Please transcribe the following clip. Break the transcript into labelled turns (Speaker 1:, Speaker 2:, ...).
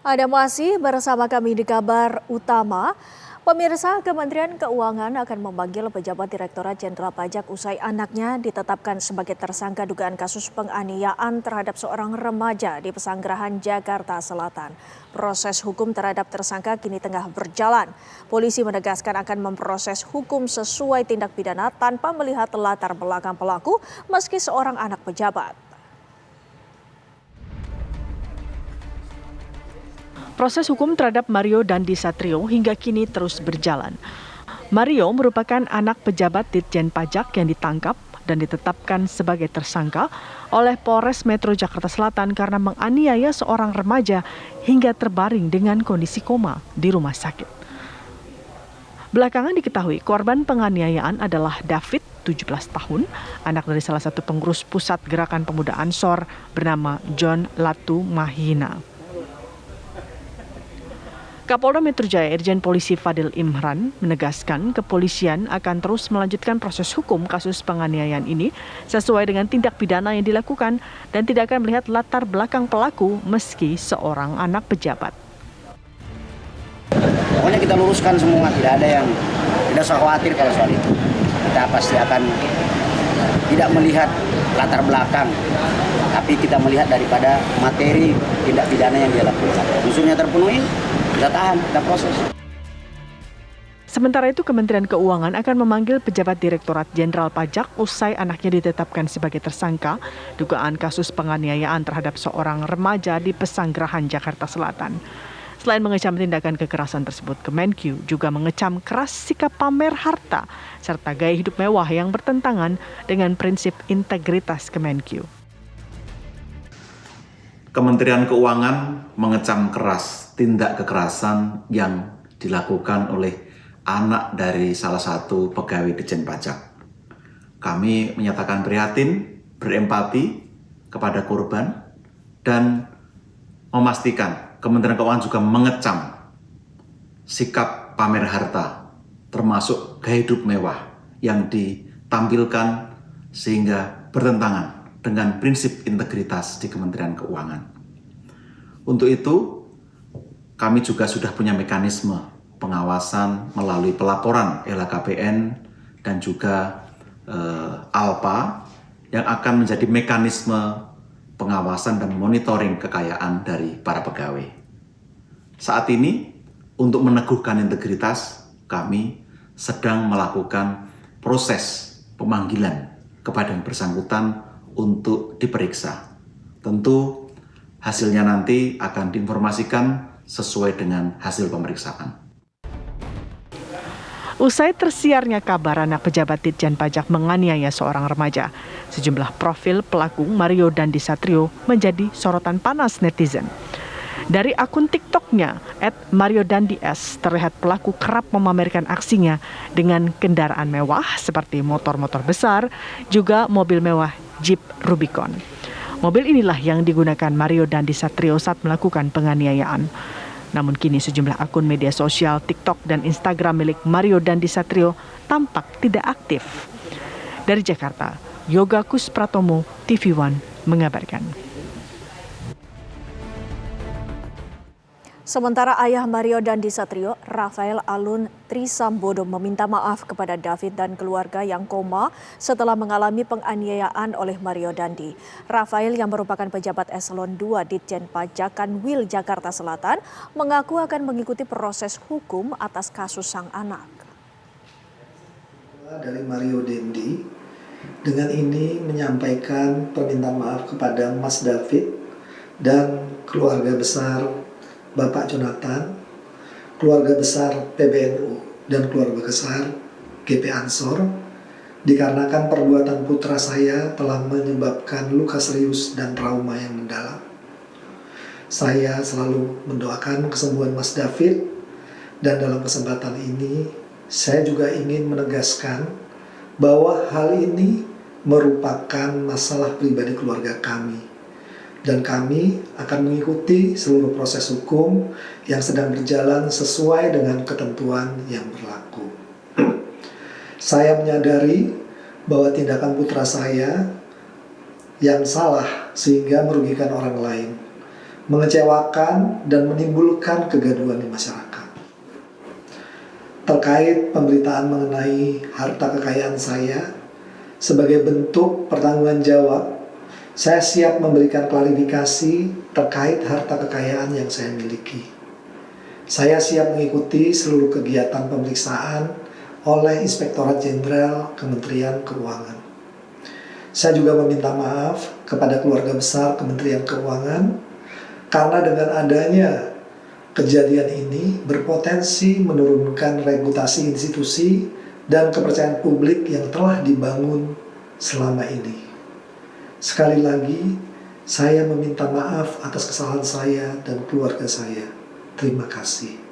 Speaker 1: Ada masih bersama kami di kabar utama. Pemirsa, Kementerian Keuangan akan memanggil pejabat Direktorat Jenderal Pajak usai anaknya ditetapkan sebagai tersangka dugaan kasus penganiayaan terhadap seorang remaja di Pesanggerahan, Jakarta Selatan. Proses hukum terhadap tersangka kini tengah berjalan. Polisi menegaskan akan memproses hukum sesuai tindak pidana tanpa melihat latar belakang pelaku meski seorang anak pejabat.
Speaker 2: Proses hukum terhadap Mario Dandi Satrio hingga kini terus berjalan. Mario merupakan anak pejabat Ditjen Pajak yang ditangkap dan ditetapkan sebagai tersangka oleh Polres Metro Jakarta Selatan karena menganiaya seorang remaja hingga terbaring dengan kondisi koma di rumah sakit. Belakangan diketahui korban penganiayaan adalah David, 17 tahun, anak dari salah satu pengurus Pusat Gerakan Pemuda Ansor bernama John Latu Mahina. Kapolda Metro Jaya Irjen Polisi Fadil Imran menegaskan kepolisian akan terus melanjutkan proses hukum kasus penganiayaan ini sesuai dengan tindak pidana yang dilakukan dan tidak akan melihat latar belakang pelaku meski seorang anak pejabat.
Speaker 3: Pokoknya kita luruskan semua, tidak usah khawatir kalau soal itu. Kita pasti akan tidak melihat latar belakang, tapi kita melihat daripada materi tindak pidana yang dia lakukan. Unsurnya terpenuhi, kita tahan, kita proses.
Speaker 2: Sementara itu, Kementerian Keuangan akan memanggil pejabat Direktorat Jenderal Pajak usai anaknya ditetapkan sebagai tersangka dugaan kasus penganiayaan terhadap seorang remaja di Pesanggerahan, Jakarta Selatan. Selain mengecam tindakan kekerasan tersebut, Kemenkyu juga mengecam keras sikap pamer harta serta gaya hidup mewah yang bertentangan dengan prinsip integritas Kemenkyu.
Speaker 4: Kementerian Keuangan mengecam keras tindak kekerasan yang dilakukan oleh anak dari salah satu pegawai Ditjen Pajak. Kami menyatakan prihatin, berempati kepada korban, dan memastikan Kementerian Keuangan juga mengecam sikap pamer harta, termasuk gaya hidup mewah yang ditampilkan sehingga bertentangan dengan prinsip integritas di Kementerian Keuangan. Untuk itu, kami juga sudah punya mekanisme pengawasan melalui pelaporan LHKPN dan juga ALPA yang akan menjadi mekanisme pengawasan dan monitoring kekayaan dari para pegawai. Saat ini, untuk meneguhkan integritas, kami sedang melakukan proses pemanggilan kepada yang bersangkutan untuk diperiksa. Tentu hasilnya nanti akan diinformasikan sesuai dengan hasil pemeriksaan.
Speaker 2: Usai tersiarnya kabar anak pejabat Ditjen Pajak menganiaya seorang remaja, sejumlah profil pelaku Mario Dandi Satrio menjadi sorotan panas netizen. Dari akun TikTok-nya @MarioDandiS terlihat pelaku kerap memamerkan aksinya dengan kendaraan mewah seperti motor-motor besar, juga mobil mewah Jeep Rubicon. Mobil inilah yang digunakan Mario Dandi Satrio saat melakukan penganiayaan. Namun kini sejumlah akun media sosial TikTok dan Instagram milik Mario Dandi Satrio tampak tidak aktif. Dari Jakarta, Yoga Kuspratomo, TV One mengabarkan.
Speaker 1: Sementara ayah Mario Dandi Satrio, Rafael Alun Trisambodo meminta maaf kepada David dan keluarga yang koma setelah mengalami penganiayaan oleh Mario Dandi. Rafael yang merupakan pejabat eselon 2 Ditjen Pajak Kanwil Jakarta Selatan mengaku akan mengikuti proses hukum atas kasus sang anak.
Speaker 5: Dari Mario Dandi, dengan ini menyampaikan permintaan maaf kepada Mas David dan keluarga besar Bapak Jonathan, keluarga besar PBNU, dan keluarga besar GP Ansor, dikarenakan perbuatan putra saya telah menyebabkan luka serius dan trauma yang mendalam. Saya selalu mendoakan kesembuhan Mas David, dan dalam kesempatan ini saya juga ingin menegaskan bahwa hal ini merupakan masalah pribadi keluarga kami. Dan kami akan mengikuti seluruh proses hukum yang sedang berjalan sesuai dengan ketentuan yang berlaku. Saya menyadari bahwa tindakan putra saya yang salah sehingga merugikan orang lain. mengecewakan, dan menimbulkan kegaduhan di masyarakat. Terkait pemberitaan mengenai harta kekayaan saya, sebagai bentuk pertanggungjawaban jawab, saya siap memberikan klarifikasi terkait harta kekayaan yang saya miliki. Saya siap mengikuti seluruh kegiatan pemeriksaan oleh Inspektorat Jenderal Kementerian Keuangan. Saya juga meminta maaf kepada keluarga besar Kementerian Keuangan karena dengan adanya kejadian ini berpotensi menurunkan reputasi institusi dan kepercayaan publik yang telah dibangun selama ini. Sekali lagi, saya meminta maaf atas kesalahan saya dan keluarga saya. Terima kasih.